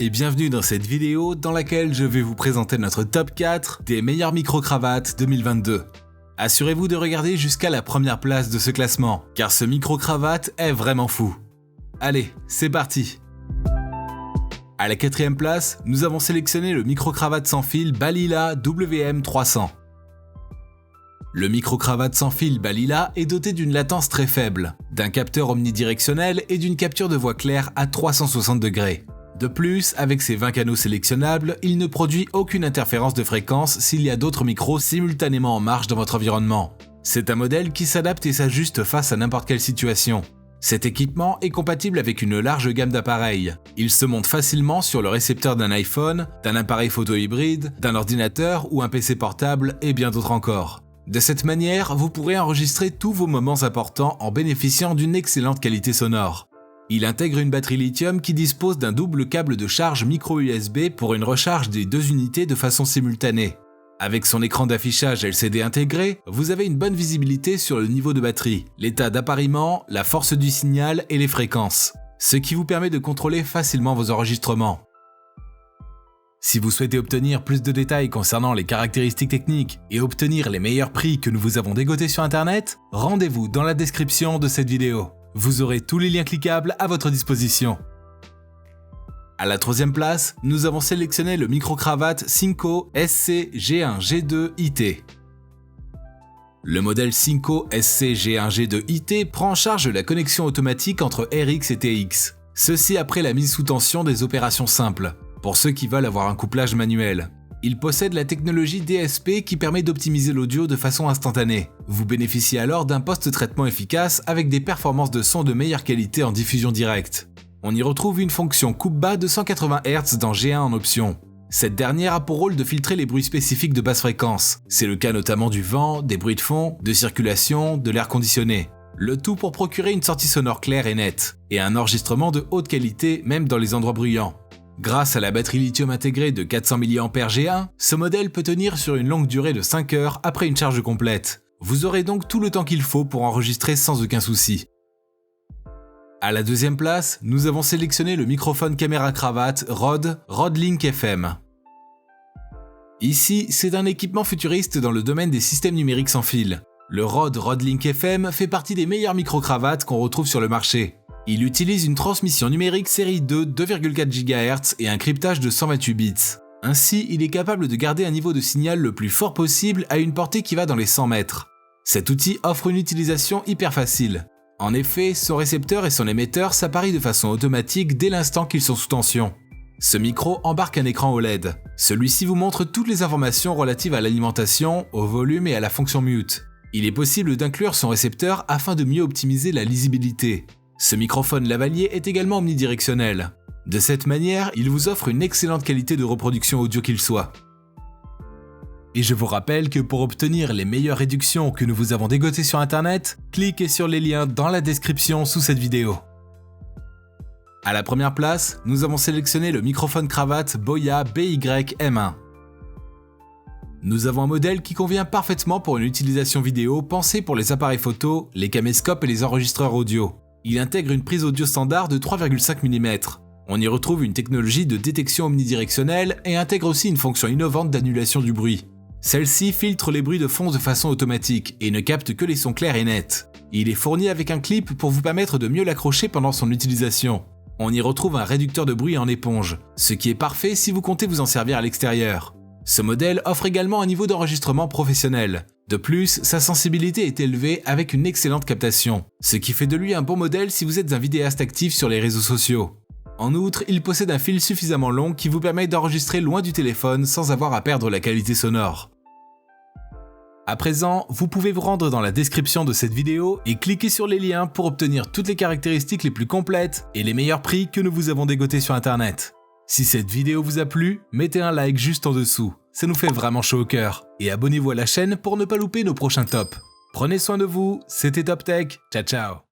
et bienvenue dans cette vidéo dans laquelle je vais vous présenter notre top 4 des meilleures micro-cravates 2022. Assurez-vous de regarder jusqu'à la première place de ce classement, car ce micro-cravate est vraiment fou. Allez, c'est parti! À la 4ème place, nous avons sélectionné le micro-cravate sans fil Balilla WM300. Le micro-cravate sans fil Balilla est doté d'une latence très faible, d'un capteur omnidirectionnel et d'une capture de voix claire à 360 degrés. De plus, avec ses 20 canaux sélectionnables, il ne produit aucune interférence de fréquence s'il y a d'autres micros simultanément en marche dans votre environnement. C'est un modèle qui s'adapte et s'ajuste face à n'importe quelle situation. Cet équipement est compatible avec une large gamme d'appareils. Il se monte facilement sur le récepteur d'un iPhone, d'un appareil photo hybride, d'un ordinateur ou un PC portable et bien d'autres encore. De cette manière, vous pourrez enregistrer tous vos moments importants en bénéficiant d'une excellente qualité sonore. Il intègre une batterie lithium qui dispose d'un double câble de charge micro USB pour une recharge des deux unités de façon simultanée. Avec son écran d'affichage LCD intégré, vous avez une bonne visibilité sur le niveau de batterie, l'état d'appariement, la force du signal et les fréquences, ce qui vous permet de contrôler facilement vos enregistrements. Si vous souhaitez obtenir plus de détails concernant les caractéristiques techniques et obtenir les meilleurs prix que nous vous avons dégotés sur internet, rendez-vous dans la description de cette vidéo. Vous aurez tous les liens cliquables à votre disposition. À la 3ème place, nous avons sélectionné le micro-cravate Synco SC-G1-G2 IT. Le modèle Synco SC-G1-G2 IT prend en charge la connexion automatique entre RX et TX. Ceci après la mise sous tension des opérations simples, pour ceux qui veulent avoir un couplage manuel. Il possède la technologie DSP qui permet d'optimiser l'audio de façon instantanée. Vous bénéficiez alors d'un post-traitement efficace avec des performances de son de meilleure qualité en diffusion directe. On y retrouve une fonction coupe-bas de 180 Hz dans G1 en option. Cette dernière a pour rôle de filtrer les bruits spécifiques de basse fréquence. C'est le cas notamment du vent, des bruits de fond, de circulation, de l'air conditionné. Le tout pour procurer une sortie sonore claire et nette, et un enregistrement de haute qualité même dans les endroits bruyants. Grâce à la batterie lithium intégrée de 400 mAh G1, ce modèle peut tenir sur une longue durée de 5 heures après une charge complète. Vous aurez donc tout le temps qu'il faut pour enregistrer sans aucun souci. À la 2ème place, nous avons sélectionné le microphone caméra cravate Rode Link FM. Ici, c'est un équipement futuriste dans le domaine des systèmes numériques sans fil. Le Rode Link FM fait partie des meilleures micro-cravates qu'on retrouve sur le marché. Il utilise une transmission numérique série 2 2,4 GHz et un cryptage de 128 bits. Ainsi, il est capable de garder un niveau de signal le plus fort possible à une portée qui va dans les 100 mètres. Cet outil offre une utilisation hyper facile. En effet, son récepteur et son émetteur s'apparient de façon automatique dès l'instant qu'ils sont sous tension. Ce micro embarque un écran OLED. Celui-ci vous montre toutes les informations relatives à l'alimentation, au volume et à la fonction mute. Il est possible d'inclure son récepteur afin de mieux optimiser la lisibilité. Ce microphone lavalier est également omnidirectionnel. De cette manière, il vous offre une excellente qualité de reproduction audio qu'il soit. Et je vous rappelle que pour obtenir les meilleures réductions que nous vous avons dégotées sur internet, cliquez sur les liens dans la description sous cette vidéo. À la première place, nous avons sélectionné le microphone cravate Boya BY-M1. Nous avons un modèle qui convient parfaitement pour une utilisation vidéo pensée pour les appareils photo, les caméscopes et les enregistreurs audio. Il intègre une prise audio standard de 3,5 mm. On y retrouve une technologie de détection omnidirectionnelle et intègre aussi une fonction innovante d'annulation du bruit. Celle-ci filtre les bruits de fond de façon automatique et ne capte que les sons clairs et nets. Il est fourni avec un clip pour vous permettre de mieux l'accrocher pendant son utilisation. On y retrouve un réducteur de bruit en éponge, ce qui est parfait si vous comptez vous en servir à l'extérieur. Ce modèle offre également un niveau d'enregistrement professionnel. De plus, sa sensibilité est élevée avec une excellente captation, ce qui fait de lui un bon modèle si vous êtes un vidéaste actif sur les réseaux sociaux. En outre, il possède un fil suffisamment long qui vous permet d'enregistrer loin du téléphone sans avoir à perdre la qualité sonore. À présent, vous pouvez vous rendre dans la description de cette vidéo et cliquer sur les liens pour obtenir toutes les caractéristiques les plus complètes et les meilleurs prix que nous vous avons dégotés sur internet. Si cette vidéo vous a plu, mettez un like juste en dessous, ça nous fait vraiment chaud au cœur. Et abonnez-vous à la chaîne pour ne pas louper nos prochains tops. Prenez soin de vous, c'était Top Tech, ciao ciao.